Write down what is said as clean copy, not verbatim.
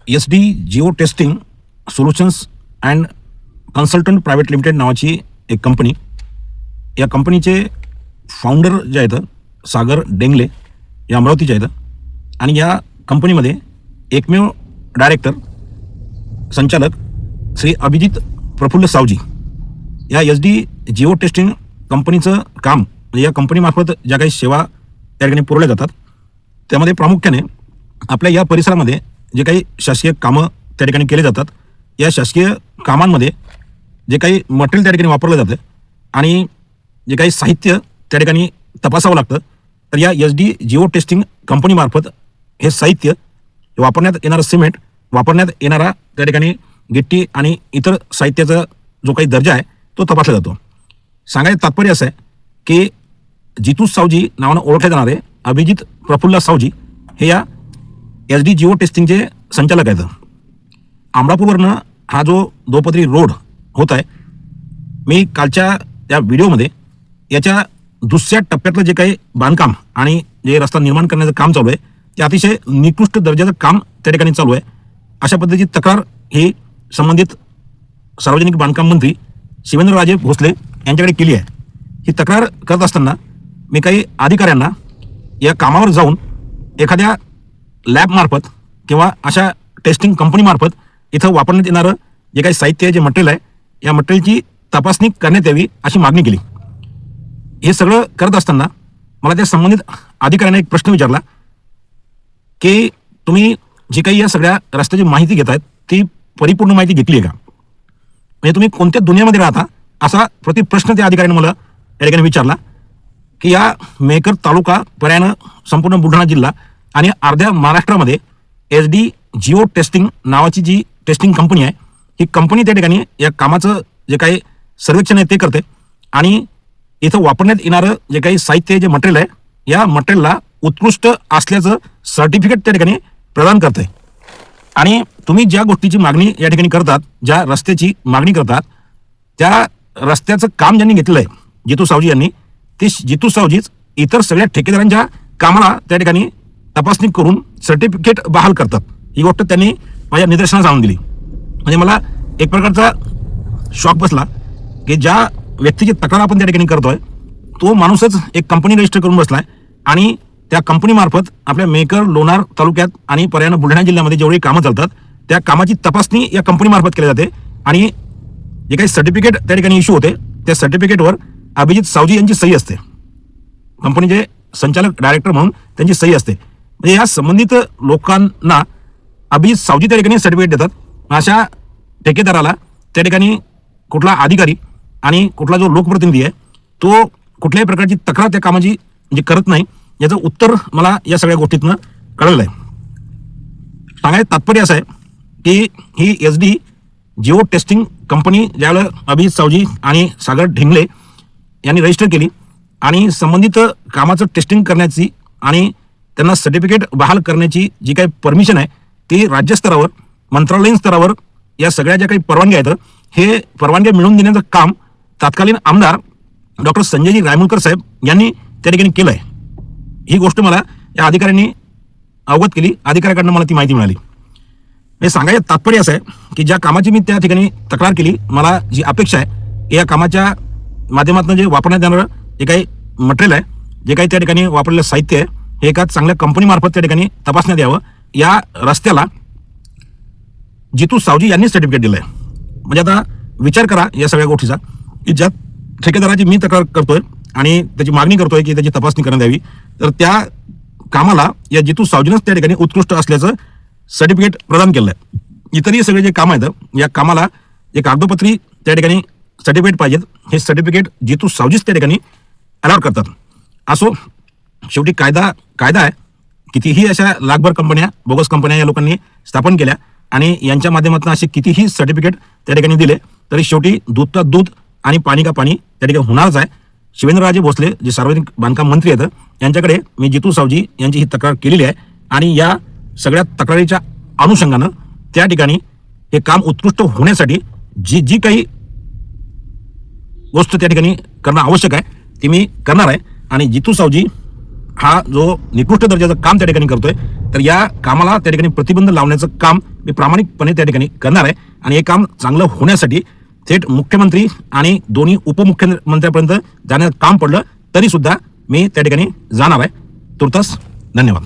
SD Jio testing solutions and consultant private limited नावाची एक company. या कंपनीचे फाउंडर जे आहेत सागर डेंगले या अमरावतीचे आहेत आणि या कंपनीमध्ये एकमेव डायरेक्टर संचालक श्री अभिजित प्रफुल्ल सावजी. या SD जिओ टेस्टिंग कंपनीचं काम म्हणजे या कंपनीमार्फत ज्या काही सेवा त्या ठिकाणी पुरवल्या जातात त्यामध्ये प्रामुख्याने आपल्या या परिसरामध्ये जे काही शासकीय कामं त्या ठिकाणी केले जातात, या शासकीय कामांमध्ये जे काही मटेरियल त्या ठिकाणी वापरलं जातं आणि जे काही साहित्य त्या ठिकाणी तपासावं लागतं, तर या SD जिओ टेस्टिंग कंपनीमार्फत हे साहित्य वापरण्यात येणारं सिमेंट, वापरण्यात येणारा त्या ठिकाणी गिट्टी आणि इतर साहित्याचा जो काही दर्जा आहे तो तपासला जातो. सांगायचं तात्पर्य असं आहे की जितू सावजी नावानं ओळखले जाणारे अभिजित प्रफुल्ल सावजी हे या SD जिओ टेस्टिंगचे संचालक आहेत. अमरापूरवरनं हा जो दोपदरी रोड होत आहे, मी कालच्या त्या व्हिडिओमध्ये याच्या दुसऱ्या टप्प्यातलं जे काही बांधकाम आणि जे रस्ता निर्माण करण्याचं काम चालू आहे ते अतिशय निकृष्ट दर्जाचं काम त्या ठिकाणी चालू आहे अशा पद्धतीची तक्रार ही संबंधित सार्वजनिक बांधकाम मंत्री शिवेंद्रराजे भोसले यांच्याकडे केली आहे. ही तक्रार करत असताना मी काही अधिकाऱ्यांना या कामावर जाऊन एखाद्या लॅबमार्फत किंवा अशा टेस्टिंग कंपनीमार्फत इथं वापरण्यात येणारं जे काही साहित्य आहे, जे मटेरियल आहे, या मटेरियलची तपासणी करण्यात यावी अशी मागणी केली. हे सगळं करत असताना मला त्या संबंधित अधिकाऱ्यांना एक प्रश्न विचारला की तुम्ही जी काही या सगळ्या रस्त्याची माहिती घेतायत ती परिपूर्ण माहिती घेतली आहे का, म्हणजे तुम्ही कोणत्या दुनियामध्ये राहता असा प्रतिप्रश्न त्या अधिकाऱ्याने मला या ठिकाणी विचारला. की या मेहकर तालुका पर्यायानं संपूर्ण बुलढाणा जिल्हा आणि अर्ध्या महाराष्ट्रामध्ये SD जिओ टेस्टिंग नावाची जी टेस्टिंग कंपनी आहे, ही कंपनी त्या ठिकाणी या कामाचं जे काही सर्वेक्षण आहे ते करते आणि इथं वापरण्यात येणारं जे काही साहित्य, जे मटेरियल आहे, या मटेरियलला उत्कृष्ट असल्याचं सर्टिफिकेट त्या ठिकाणी प्रदान करते. आणि तुम्ही ज्या गोष्टीची मागणी या ठिकाणी करतात, ज्या रस्त्याची मागणी करतात, त्या रस्त्याचं काम ज्यांनी घेतलेलं आहे जितू सावजी यांनी, ते जितू सावजीच इतर सगळ्या ठेकेदारांच्या कामाला त्या ठिकाणी तपासणी करून सर्टिफिकेट बहाल करतात. ही गोष्ट त्यांनी माझ्या निदर्शनास आणून दिली. म्हणजे मला एक प्रकारचा शॉक बसला की ज्या व्यक्तीची तक्रार आपण त्या ठिकाणी करतोय तो माणूसच एक कंपनी रजिस्टर करून बसलाय आणि त्या कंपनीमार्फत आपल्या मेहकर, लोणार तालुक्यात आणि पर्यायानं बुलढाणा जिल्ह्यामध्ये जेवढी कामं चालतात त्या कामाची तपासणी या कंपनीमार्फत केली जाते आणि जे काही सर्टिफिकेट त्या ठिकाणी इश्यू होते त्या सर्टिफिकेटवर अभिजित सावजी यांची सही असते. कंपनीचे संचालक डायरेक्टर म्हणून त्यांची सही असते. म्हणजे या संबंधित लोकांना अभिजित सावजी त्या ठिकाणी सर्टिफिकेट देतात. अशा ठेकेदाराला त्या ठिकाणी कुठला अधिकारी आणि कुठला जो लोकप्रतिनिधी आहे तो कुठल्याही प्रकारची तक्रार त्या कामाची म्हणजे करत नाही, याचं उत्तर मला या सगळ्या गोष्टीतनं कळलं आहे. सांगायचं तात्पर्य असं आहे की ही SD जिओ टेस्टिंग कंपनी ज्यावेळेला अभिजित सावजी आणि सागर ढेंगले यांनी रजिस्टर केली आणि संबंधित कामाचं टेस्टिंग करण्याची आणि त्यांना सर्टिफिकेट बहाल करण्याची जी काही परमिशन आहे ती राज्यस्तरावर, मंत्रालयीन स्तरावर या सगळ्या ज्या काही परवानग्या आहेत हे परवानग्या मिळवून देण्याचं काम तत्कालीन आमदार डॉक्टर संजयजी रायमुलकर साहेब यांनी त्या ठिकाणी केलं आहे. ही गोष्ट मला या अधिकाऱ्यांनी अवगत केली, अधिकाऱ्याकडनं मला ती माहिती मिळाली. हे सांगायचं तात्पर्य असं आहे की ज्या कामाची मी त्या ठिकाणी तक्रार केली, मला जी अपेक्षा आहे की या कामाच्या माध्यमातून जे वापरण्यात येणारं जे काही मटेरियल आहे, जे काही त्या ठिकाणी वापरलेलं साहित्य आहे, हे एका चांगल्या कंपनीमार्फत त्या ठिकाणी तपासण्यात यावं. या रस्त्याला जितू सावजी यांनी सर्टिफिकेट दिलं आहे. म्हणजे आता विचार करा या सगळ्या गोष्टीचा की ज्या ठेकेदाराची मी तक्रार करतोय आणि त्याची मागणी करतोय की त्याची तपासणी करण्यात यावी, तर त्या कामाला या जितू सावजीनंच त्या ठिकाणी उत्कृष्ट असल्याचं सर्टिफिकेट प्रदान केलं आहे. इतरही सगळे जे काम आहेत या कामाला एक कागदोपत्री त्या ठिकाणी सर्टिफिकेट पाहिजेत. हे सर्टिफिकेट जितू सावजीच त्या ठिकाणी अलॉट करतात. असो, शेवटी कायदा आहे. कितीही अशा लाखभर कंपन्या, बोगस कंपन्या या लोकांनी स्थापन केल्या आणि यांच्या माध्यमातून असे कितीही सर्टिफिकेट त्या ठिकाणी दिले तरी शेवटी दूध का दूध आणि पाणी का पाणी त्या ठिकाणी होणारच आहे. शिवेंद्रराजे भोसले जे सार्वजनिक बांधकाम मंत्री आहेत यांच्याकडे मी जितू सावजी यांची ही तक्रार केलेली आहे आणि या सगळ्या तक्रारीच्या अनुषंगानं त्या ठिकाणी हे काम उत्कृष्ट होण्यासाठी जी काही गोष्ट त्या ठिकाणी करणं आवश्यक आहे ती मी करणार आहे. आणि जितू सावजी हा जो निकृष्ट दर्जाचं काम त्या ठिकाणी करतोय तर या कामाला त्या ठिकाणी प्रतिबंध लावण्याचं काम मी प्रामाणिकपणे त्या ठिकाणी करणार आहे आणि हे काम चांगलं होण्यासाठी थेट मुख्यमंत्री आणि दोन्ही उपमुख्यमंत्र्यांपर्यंत जाण्याचं काम पडलं तरी सुद्धा मी त्या ठिकाणी जाणार आहे. तुर्तास धन्यवाद.